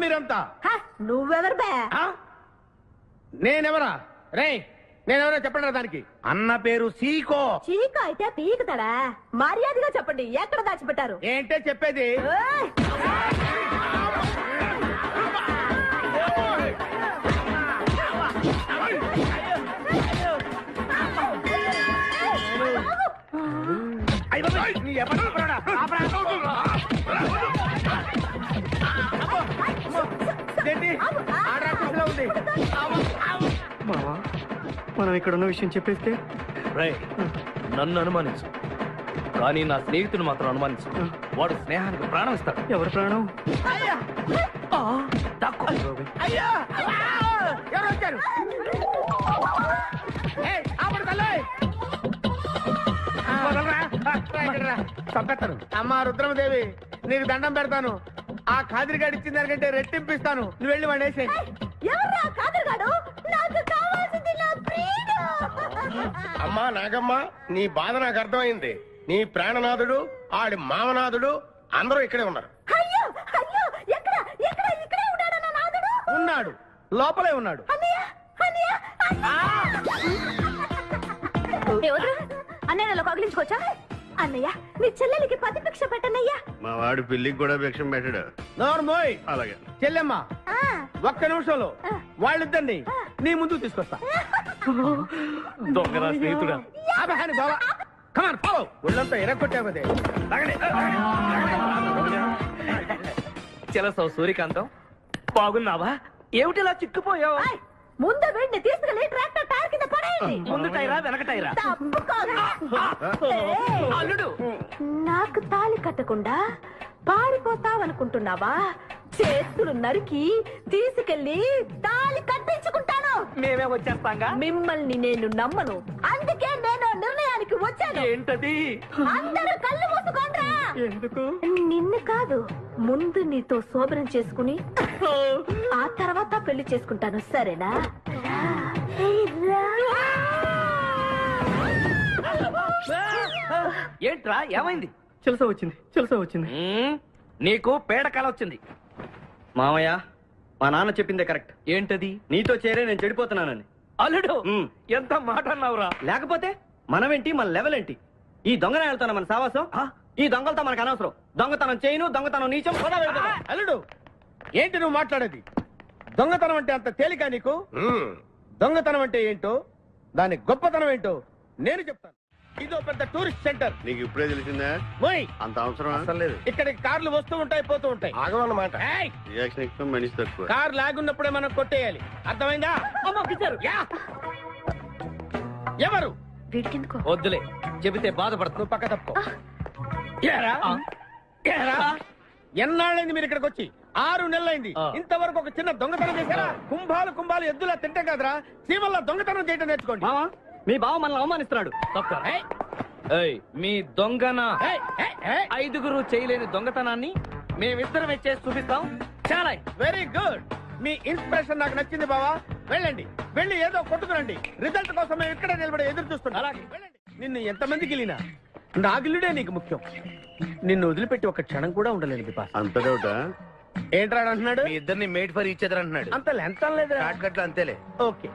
మీరంతా? నువ్వెవరు బే? నేనెవరా? నేనెవరో చెప్పండి దానికి. అన్న పేరు సీకో. చీకో అయితే పీకుతాడా? మర్యాదగా చెప్పండి, ఎక్కడ దాచిపెట్టారు? ఏంటే చెప్పేది? మనం ఇక్కడ ఉన్న విషయం చెప్పేస్తే నన్ను అనుమానించు, కానీ నా స్నేహితుడు మాత్రం అనుమానించు. వాడు స్నేహానికి ప్రాణం ఇస్తాడు. ఎవరి ప్రాణం? చంపేస్తాను. అమ్మా రుద్రమదేవి, నీకు దండం పెడతాను. ఆ ఖాదిరిగాడు ఇచ్చిన దానికంటే రెట్టింపిస్తాను. నువ్వు వెళ్ళి వాడు వేసేయ్. అమ్మా నాగమ్మ, నీ బాధ నాకు అర్థమైంది. నీ ప్రాణనాథుడు, ఆడి మామనాథుడు అందరూ ఇక్కడే ఉన్నారు. ఉన్నాడు, లోపలే ఉన్నాడు. అన్నయ్య కగిలించుకోవచ్చా? అన్నయ్య, నీ చెల్లెలికి పతి భిక్ష పెట్టనయ్యా. మా వాడు పెళ్లికి కూడా భిక్షం పెట్టాడు. నోర్మోయ్. అలాగే చెల్లెమ్మ, ఒక్క నిమిషంలో వాళ్ళిద్దరిని నీ ముందు తీసుకొస్తా. దొంగరా స్నేహితుడా. బాబా కమాన్ ఫాలో. ఒళ్ళంతా ఎరగొట్టామదే. చెలసవు సూర్యకాంతం, బాగున్నావా? ఏమిటిలా చిక్కుపోయావు? ముందు వీడిని తీసుకెళ్ళి ట్రాక్టర్ టైర్ కింద పడేయండి. ముందు టైరా వెనక టైరా? అల్లుడు, నాకు తాళి కట్టకుండా పారిపోతావనుకుంటున్నావా? చేతులు నరికి తీసుకెళ్లి తాళి కట్టించుకుంటాను. మేమే వచ్చేస్తాంగా. మిమ్మల్ని నేను నమ్మను, అందుకే నేను నిర్ణయానికి వచ్చాను. ఏంటది? అందరూ కళ్ళు మూసుకోండ్రా. ఎందుకు? నిన్ను కాదు, ముందు నీతో శోభనం చేసుకుని ఆ తర్వాత పెళ్లి చేసుకుంటాను, సరేనా? ఏంట్రా, ఏమైంది? చెలస వచ్చింది. నీకు పేడకాల వచ్చింది. మామయ్య, మా నాన్న చెప్పిందే కరెక్ట్. ఏంటది? నీతో చేరే నేను చెడిపోతున్నానని. అల్లుడు, ఎంత మాట అన్నావురా? లేకపోతే మనమేంటి, మన లెవెల్ ఏంటి? ఈ దొంగనాయాలతో మన సావాసం, ఈ దొంగలతో మనకు అనవసరం. దొంగతనం చేయను, దొంగతనం నీచం. అల్లుడు, ఏంటి నువ్వు మాట్లాడేది? దొంగతనం అంటే అంత తేలిక నీకు? దొంగతనం అంటే ఏంటో, దాని గొప్పతనం ఏంటో నేను చెప్తాను. ఇదో పెద్ద టూరిస్ట్ సెంటర్. నీకు ఇప్పుడే తెలిసిందా? అంత అవసరం అసలు లేదు. ఇక్కడికి కార్లు వస్తూ ఉంటాయి, పోతూ ఉంటాయి. ఆగమన్నమాట. రియాక్షన్ ఎక్కువ, మనిషి తక్కువ. కార్ లాగున్నప్పుడే మనం కొట్టేయాలి, అర్థమైందా? ఎవరు? వద్దులే, చెబితే బాధపడుతూ పక్క తప్పు. ఎన్నాళ్ళైంది మీరు ఇక్కడికి వచ్చి? 6 నెలలైంది. ఇంతవరకు ఒక చిన్న దొంగతనం చేశారా? కుంభాలు ఎద్దులా తింటాం కదరా. సీమల్లా దొంగతనం చేయడం నేర్చుకోండి. మీ బావ మనల్ని అవమానిస్తున్నాడు. మీ దొంగన 5గురు చేయలేని దొంగతనాన్ని మేమిద్దరం చేసి చూపిస్తాం. చాలా వెరీ గుడ్. మీ ఇన్స్పిరేషన్ నాకు నచ్చింది బావా. వెళ్ళండి, వెళ్ళి ఏదో కొట్టుకురండి. రిజల్ట్ కోసం మేము ఇక్కడే నిలబడి ఎదురు చూస్తున్నాం. అలాగే వెళ్ళండి. నిన్ను ఎంతమంది గిలినా నా గిల్లుడే నీకు ముఖ్యం. నిన్ను వదిలిపెట్టి ఒక క్షణం కూడా ఉండలేను బిపాస్. అంత డౌటా? ఏంట్రా అంటున్నాడు? మీ ఇద్దరిని మేడ్ ఫర్ ఈచ్ అదర్ అంటున్నాడు. అంత లెంత్ లేదు. షార్ట్కట్లు అంతేలే. ఓకే.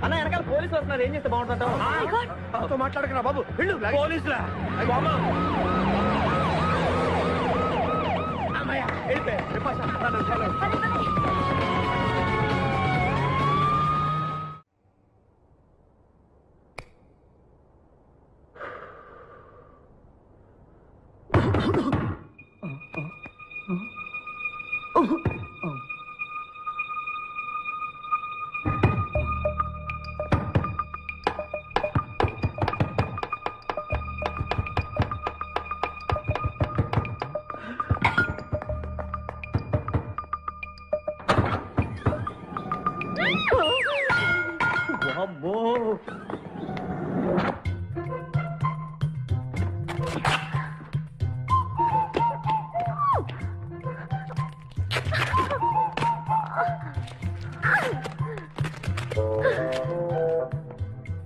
అన్న, వెనకాల పోలీసులు వస్తున్నారు, ఏం చేస్తే బాగుంటుంటావు? మాట్లాడకరా బాబు. వెళ్ళు. పోలీసులా?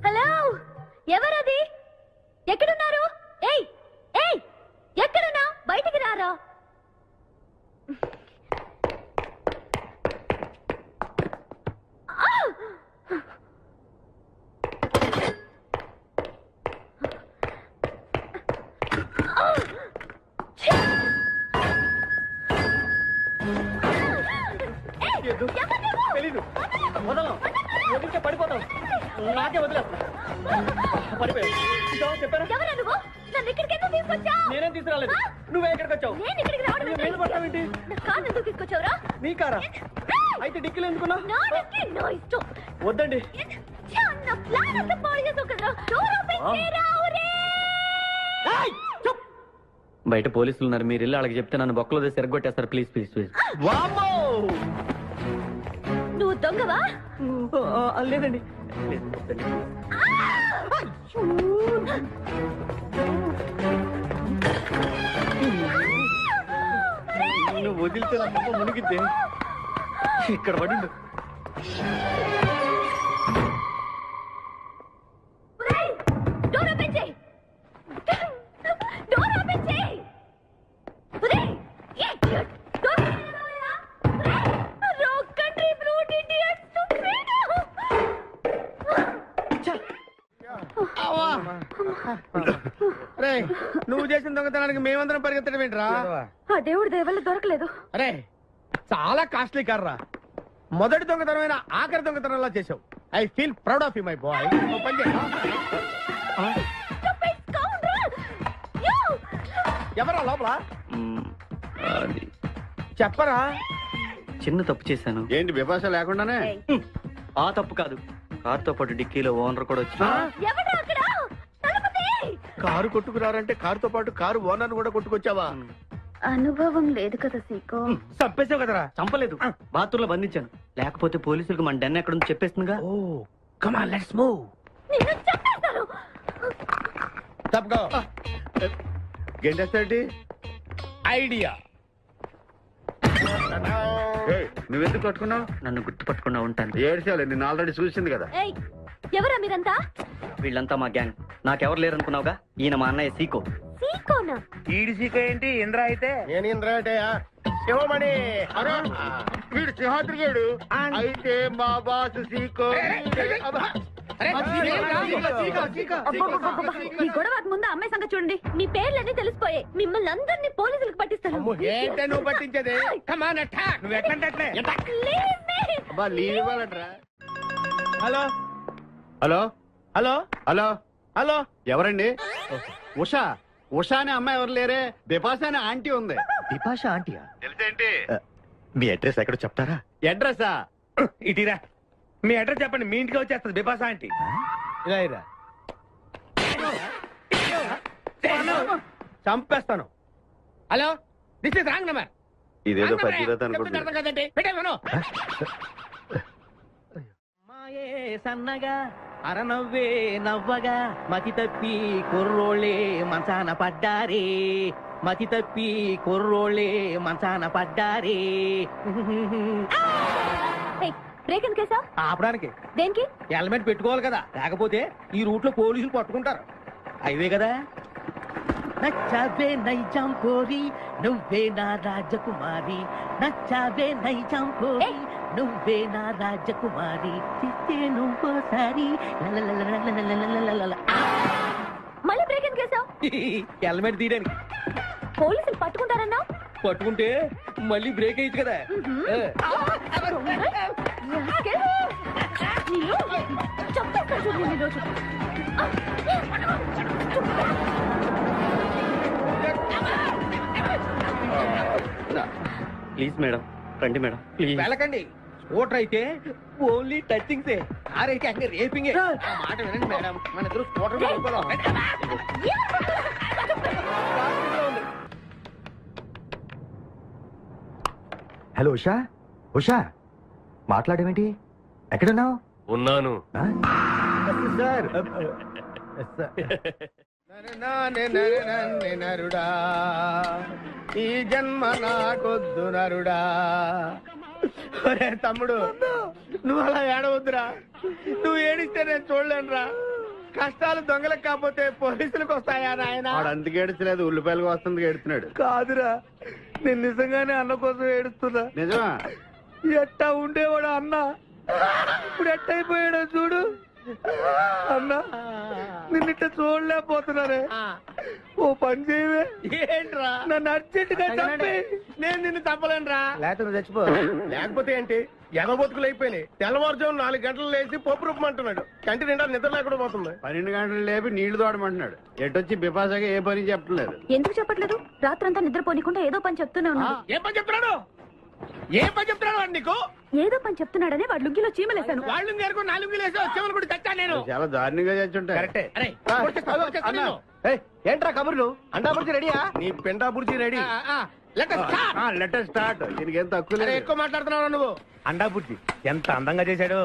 హలో, ఎవరది? ఎక్కడున్నారు? ఏయ్ ఏయ్, ఎక్కడున్నా? బయటికి రారా. చేయొద్దు. తెలీదు. వదలను. వదిలితే పడిపోతావు. నాకే వదిలేస్తా. పడిపోయావు. చూసావా, చెప్పారా? ఎవరా నువ్వు? నన్ను ఇక్కడికి ఎందుకు తీసుకొచ్చావు? నేనేం తీసుకురాలేదు. నువ్వే ఎక్కడికి వచ్చావు? నేను ఇక్కడికి రావడం నువ్వు మీద పడతావేంటి? నా కారు ఎందుకు తీసుకొచ్చావురా? నీ కారా? అయితే డిక్కీలు ఎందుకున్నా? నా డిక్కీ నా ఇష్టం. వద్దండి. నా ప్లాన్ అంతా పాడు చేసావు కదరా. డోర్ ఓపెన్ చేయరా ఒరే. బయట పోలీసులు ఉన్నారు, మీరు వెళ్ళి వాళ్ళకి చెప్తే నన్ను బొక్కలో తీసి ఎరగొట్టేస్తారు. Please please please. నువ్వు దొంగవా? లేదండి. నువ్వు వదిలితే నా మొక్క మునిగిద్దే. ఇక్కడ పడిండు. డోర్ ఓపెన్ చేయి. డోర్ ఓపెన్ చేయి. ఒరేయ్, idiot. Door wrong country brute idiot. రేయ్, నువ్వు చేసిన దొంగతనానికి మేమందరం పరిగెత్తడం ఏంట్రా? ఆ దేవుడి దయవల్ల దొరకలేదు. అరే చాలా కాస్ట్లీ కార్రా. మొదటి దొంగతనమైన ఆఖరి దొంగతనంలా చేసావు. I feel proud of you my boy. ఎవరా లోపల? చెప్పరా? చిన్న తప్పు చేశాను. ఏంటి విభాష లేకుండానే? ఆ తప్పు కాదు, కార్తో పాటు డిక్కీలో ఓనర్ కూడా వచ్చి ఎవడా అక్కడ? తలుపు తీయ్. కారు కొట్టుకురారంటే కారుతో పాటు కారు ఓనర్ కూడా కొట్టుకొచ్చావా? అనుభవం లేదు కదా సీకో. చంపేసావు కదరా? చంపలేదు, బాత్రూమ్ లో బంధించాను. లేకపోతే పోలీసులకు మన డెన్ ఎక్కడుందో చెప్పేస్తుందిగా. Oh come on let's move. నిన్ను చంపేస్తాను. తప్పుకో. గెంటేస్తాడి ఐడియా. నువ్వెందుకు కట్టుకున్నావు? నన్ను గుర్తుపట్టకుండా ఉంటాను. ఏడ్చాలి, నిన్ను ఆల్రెడీ చూసింది కదా. ఏయ్, ఎవరా మీరంతా? వీళ్ళంతా మా గ్యాంగ్. నాకెవరు లేరనుకున్నావుగా, ఈయన మా అన్నయ్య సీకో. సీకోనా? ఈడి సీక ఏంటి? ఇంద్ర అయితే నేను ఇంద్ర అంటే శివమణి. వీడు సింహాద్రిగాడు అయితే మా బాసు సీకో. ఈ గొడవకు ముందు అమ్మాయి సంగతి చూడండి. మీ పేర్లన్నీ తెలిసిపోయాయి. మిమ్మల్ని అందరినీ పోలీసులకు పట్టిస్తాను. ఏంటే నువ్వు పట్టించేది? కమాన్ అటాక్. నువ్వు ఎట్లంటే Leave me. Hello hello hello hello hello. ఎవరండి? ఉషా. ఉషా అనే అమ్మాయి ఎవరు లేరే. బిపాస అనే ఆంటీ ఉంది. బిపాష ఆంటీయా? తెలుసేంటి? మీ అడ్రస్ ఎక్కడ చెప్తారా? అడ్రసా? ఇటీరా, మీ అడ్రస్ చెప్పండి, మీ ఇంటికి వచ్చేస్తుంది బిపాస ఆంటీ. ఇలా ఇరా. చంపేస్తాను. Hello, this is wrong number. ఇదేదో పచ్చిరత అనుకుంటున్నా. మాయే సన్నగా అరనవ్వే నవ్వగా మతి తప్పి కుర్రోళ్ళే మంచాన పడ్డారే. మతి తప్పి కుర్రోళ్ళే మంచాన పడ్డారే. బ్రేక్ ఎందుకు వేసావ్? ఆపడానికి దేనికి? హెల్మెట్ పెట్టుకోవాలి కదా, లేకపోతే ఈ రూట్ లో పోలీసులు పట్టుకుంటారు. హైవే కదా. నచ్చావే నైజాం కోరి నువ్వే నా రాజకుమారి. నచ్చావే నైజాం కోరి నువ్వే నా రాజకుమారి. చిస్తే నువ్వోసారి. మళ్ళీ బ్రేక్ ఎందుకు వేసావ్? హెల్మెట్ తీయడానికి. పోలీసులు పట్టుకుంటారన్నా? పట్టుకుంటే మళ్ళీ బ్రేక్ అయ్యింది కదా. ప్లీజ్ మేడం, రండి మేడం ప్లీజ్. వెళ్ళకండి. స్కూటర్ అయితే ఓన్లీ టచింగ్ కార్ అయితే అక్కడ రేపింగ్. మాట వినండి మేడం, మన ఇద్దరు స్కూటర్ మీద వెళ్ళిపోదాం. హలో ఉషా. ఉషా మాట్లాడేమిటి? ఎక్కడున్నావు? ఉన్నాను. సార్ నరుడా, ఈ జన్మ నాకొద్దు నరుడా. ఒరే తమ్ముడు, నువ్వు అలా ఏడవద్దురా. నువ్వు ఏడిస్తే నేను చూడలేనురా. కష్టాలు దొంగలకు కాకపోతే పోలీసులకు వస్తాయా నాయన? వాడు అందుకు ఏడ్చలేదు, ఉల్లిపాయలకు వస్తుంది ఏడుతున్నాడు. కాదురా, నేను నిజంగానే అన్న కోసం ఏడుస్తున్నా. నిజమా? ఎట్టా ఉండేవాడు అన్న, ఇప్పుడు ఎట్టయిపోయాడో చూడు. అన్న నిన్నిట్ట చూడలేకపోతున్నారే. ఓ పని చేయవే. ఏంట్రా? నన్ను అర్జెంట్ గా చంపి. నేను నిన్ను చంపలేనురా. లేకపోతే చచ్చిపో. లేకపోతే ఏంటి, ఎగబొతుకులు అయిపోయినాయి. తెల్లవారుజాము 4 గంటలు లేచి పప్పు రూపమంటున్నాడు. కంటి నిండా నిద్ర లేకుండా పోతుంది. 12 గంటలు లేపి నీళ్లు తోడమంటున్నాడు. ఎటొచ్చి బిపాసగా ఏ పని చెప్పట్లేదు. ఎందుకు చెప్పట్లేదు? రాత్రంతా నిద్రపోనికుండా ఏదో పని చెప్తూనే ఉన్నాడు. ఏం పని చెప్తున్నాడు? ఏం పని చెప్తున్నాడు వాడు నీకు? ఏదో పని చెప్తున్నాడని వాడు లుంగిలో చీమలేశాను. వాళ్ళు నేర్కు 4 వేసి వచ్చేవాళ్ళు కూడా చచ్చా నేను. చాలా దారుణంగా చచ్చుంటాయి. కరెక్టే. అరే, వచ్చేస్తా నేను. ఏంట్రా కబుర్లు? అండాపుడిచి రెడీయా? నీ పిండా bhurji ready. Let us start. Let us start. దీనికి ఏం తక్కువ అరే, లేదు. ఎక్కువ మాట్లాడుతున్నావు నువ్వు. అండా బుజ్జి ఎంత అందంగా చేశాడు.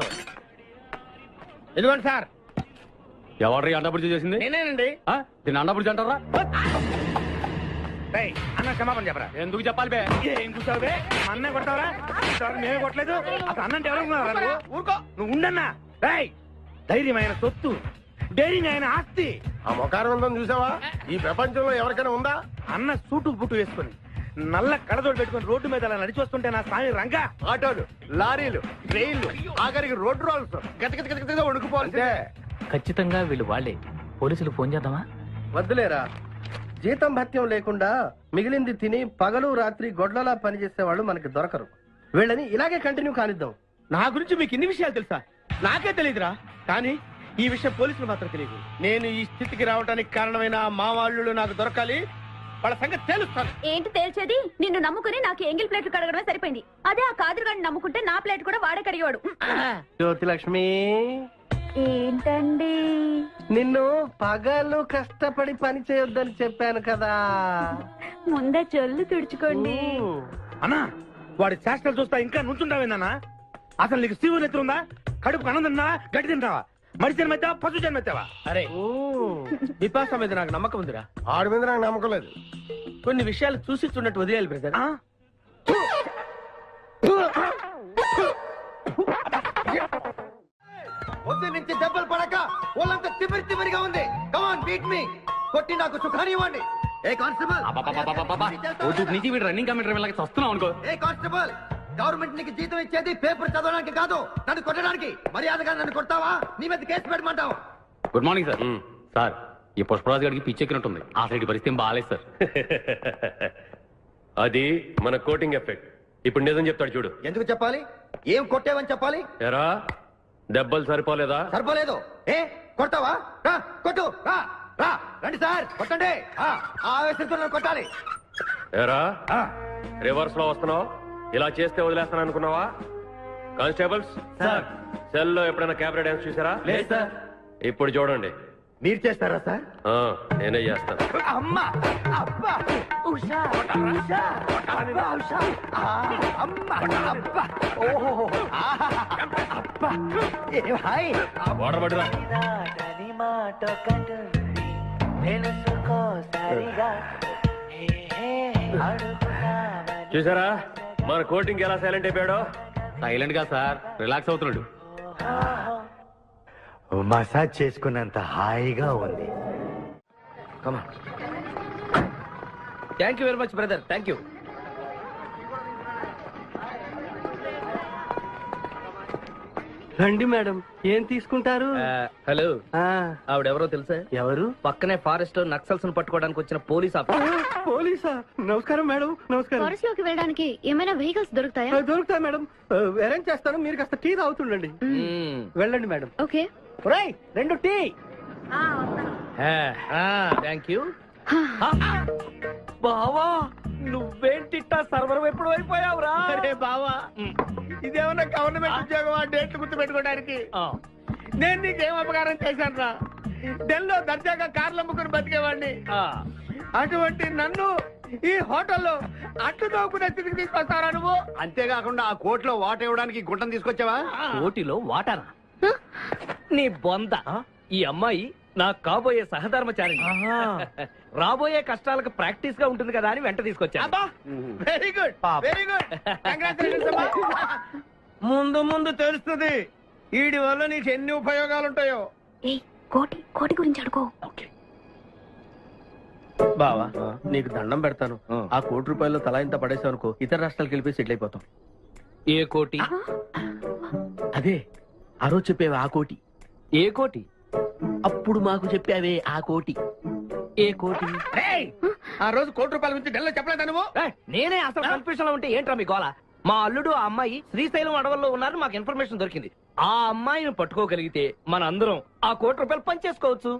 ఇదిగోండి సార్. ఎవరు అండపుడి చేసింది? నేనేనండి. దీన్ని అండపుడి అంటారా? రేయ్, అన్న క్షమాపణ చెప్పరా. ఎందుకు చెప్పాలి బే? ఏం కూర్చోవు బే? మా అన్నే కొడతావరా? ఇంతవరకు మేమే కొట్టలేదు. అసలు అన్నంటే ఎవరనుకున్నారా నువ్వు? ఊరుకో. నువ్వు ఉండన్నా. రేయ్, ధైర్యమైన సొత్తు, డైరింగ్ అయిన ఆస్తి. ఆ ముఖారం ఉందని చూసావా? ఈ ప్రపంచంలో ఎవరికైనా ఉందా? అన్న సూటు బుట్టు వేసుకొని నల్ల కడదోడు పెట్టుకొని రోడ్డు మీద అలా నడిచి వస్తుంటే నా స్వామి రంగా. ఆటోలు, లారీలు, ట్రైన్లు, ఆఖరికి రోడ్డు రోల్స్ గతగతగతగా వణుకుపోతే. ఖచ్చితంగా వీళ్ళు వాళ్ళే. పోలీసులు ఫోన్ చేద్దామా? వద్దులేరా, జీతం భత్యం లేకుండా మిగిలింది తిని పగలు రాత్రి గొడ్లలా పనిచేసే వాళ్ళు మనకి దొరకరు. వీళ్ళని ఇలాగే కంటిన్యూ కానిద్దాం. నా గురించి మీకు ఇన్ని విషయాలు తెలుసా? నాకే తెలియదురా. కానీ ఈ విషయం పోలీసులు మాత్రం తెలియదు. నేను ఈ స్థితికి రావడానికి కారణమైన మా వాళ్ళు నాకు దొరకాలి. వాళ్ళ సంగతి తెలుస్తాను. ఏంటి తేల్చేది? నిన్ను నమ్ముకుని నాకు ఎంగిల్ ప్లేట్లు కడగడమే సరిపోయింది. అదే ఆ కాదురుగాడిని నమ్ముకుంటే నా ప్లేట్ కూడా వాడే కడిగేవాడు. జ్యోతి లక్ష్మి, ఏంటండి? నిన్ను పగలు కష్టపడి పని చేయొద్దని చెప్పాను కదా. ముందే జల్లు తుడుచుకోండి. అన్నా, వాడి చేష్టలు చూస్తా ఇంకా నుంచుంటావేందన్నా? అసలు నీకు శివుని ఎత్తుందా? కడుపు అన్నం తిన్నా, గడ్డి తింటావా? మడి జన్మెత్తావా, పశు జన్మెత్తావా? అరే, విపాస మీద నాకు నమ్మకం ఉందిరా. ఆడి మీద నాకు నమ్మకం లేదు. కొన్ని విషయాలు చూసి చూడట్టు వదిలేయాలి బ్రదర్. పొద్దు నుంచి దెబ్బలు పడక ఒళ్ళంతా తిమిరి తిమిరిగా ఉంది. కమాన్ బీట్ మీ. కొట్టి నాకు సుఖాన్ని ఇవ్వండి. ఏ కానిస్టేబుల్, నుంచి వీడు రన్నింగ్ కమిటీ వెళ్ళకి వస్తున్నావు అనుకో. ఏ కానిస్టేబుల్, గవర్నమెంట్ నీకు జీతం ఇచ్చేది పేపర్ చదవడానికి కాదు, నన్ను కొట్టడానికి. మర్యాదగా నన్ను కొడతావా? నీ మీద కేసు పెట్టమంటావు. Good morning sir. సార్, ఈ పుష్పరాజు గారికి పిచ్చెక్కినట్టుంది. ఆ సైడ్ పరిస్థితి బాగాలేదు సార్. అది మన కోటింగ్ ఎఫెక్ట్. ఇప్పుడు నిజం చెప్తాడు చూడు. ఎందుకు చెప్పాలి? ఏం కొట్టేవని చెప్పాలి? ఎరా, దెబ్బలు సరిపోలేదా? సరిపోలేదు. ఏ కొడతావా? రా కొట్టు. రా రా, రండి సార్, కొట్టండి. ఆవేశంతో నన్ను కొట్టాలి. ఎరా, రివర్స్ లో వస్తున్నావు. ఇలా చేస్తే వదిలేస్తాను అనుకున్నావా? Constables sir. సెల్ లో ఎప్పుడైనా కెమెరా డాన్స్ చూసారా? లేదు సార్. ఇప్పుడు చూడండి. మీరు చేస్తారా సార్? నేనే చేస్తాను. అమ్మా, అబ్బా, ఉషా, ఉషా, అబ్బా, ఉషా, అమ్మా, అబ్బా, ఓహో, అబ్బా, ఏ హాయ్. వాడబడిరా. చూసారా మన కోటింగ్ ఎలా సైలెంట్ అయిపోయాడో? సైలెంట్ గా సార్, రిలాక్స్ అవుతున్నాడు. మసాజ్ చేసుకున్నంత హాయిగా ఉంది. Thank you very much brother. Thank you. రండి మేడం, ఏం తీసుకుంటారు? హలో, ఆవిడెవరో తెలుసా? ఎవరు? పక్కనే ఫారెస్ట్ లో నక్సల్స్ ను పట్టుకోవడానికి వచ్చిన పోలీస్ ఆఫీసర్. పోలీసా? నమస్కారం మేడం. నమస్కారం. ఫారెస్ట్ లోకి వెళ్ళడానికి ఏమైనా వెహికల్స్ దొరుకుతాయా? దొరుకుతాయి మేడం, అరేంజ్ చేస్తాను. మీరు కాస్త టీ తాగుతుండండి. వెళ్ళండి మేడం. ఓకే. ఒరేయ్, 2 టీ. Thank you. బావా, నువ్వేంటిట్టా సర్వర్ ఎప్పుడు అయిపోయావురా? అరే బావా, ఇదేమన్నా గవర్నమెంట్ ఉద్యోగం? ఆ డేట్లు గుర్తు పెట్టుకోవడానికి. నేను నీకేం అపకారం చేశాను రా? ఢిల్లీలో దర్జాగా కార్లు అమ్ముకుని బతికేవాడిని. అటువంటి నన్ను ఈ హోటల్లో అట్లు తోకునే స్థితికి తీసుకొస్తారా నువ్వు? అంతేకాకుండా ఆ కోర్టులో వాట ఇవ్వడానికి గుంటను తీసుకొచ్చావా? కోటిలో వాటారా? నీ బొంద. ఈ అమ్మాయి నా కాబోయే సహధర్మచారి. రాబోయే కష్టాలకు ప్రాక్టీస్ గా ఉంటుంది కదా అని వెంట తీసుకొచ్చా. Very good, very good. ముందు ముందు తెలుస్తుంది వీడి వల్ల నీకు ఎన్ని ఉపయోగాలు ఉంటాయో. ఏయ్, కోటి కోటి గురించి అడుకో. బావా, నీకు దండం పెడతాను. ఆ ₹1 తలా ఇంత పడేసావు అనుకో, ఇతర రాష్ట్రాలకు వెళ్ళిపోయి సెటిల్ అయిపోతాం. ఏ కోటి? అదే ఆ రోజు చెప్పేవి ఆ కోటి. ఏ కోటి? అప్పుడు మాకు చెప్పావే ఆ కోటి. ఏ కోటి? ఏయ్! ఆ రోజు ₹1,00,00,000 గురించి ఢిల్లో చెప్పలేదా నువ్వు? నేనే అసలు కన్ఫ్యూషన్ లో ఉంటే ఏంట్రా మీ గోల? మా అల్లుడు ఆ అమ్మాయి శ్రీశైలం అడవుల్లో ఉన్నారని మాకు ఇన్ఫర్మేషన్ దొరికింది. ఆ అమ్మాయిని పట్టుకోగలిగితే మన అందరం ఆ ₹1,00,00,000 పంచేసుకోవచ్చు.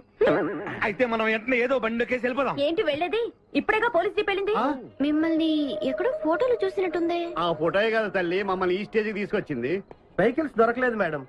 అయితే మనం వెంటనే ఏదో బండికేసి వెళ్ళిపోదాం. ఏంటి వెళ్ళేది? ఇప్పుడేగా పోలీస్ జీప్ వెళ్ళింది. మిమ్మల్ని ఎక్కడో ఫోటోలు చూసినట్టుంది. ఆ ఫోటోయే కదా తల్లి మమ్మల్ని ఈ స్టేజ్కి తీసుకొచ్చింది. వెహికల్స్ దొరకలేదు మేడం.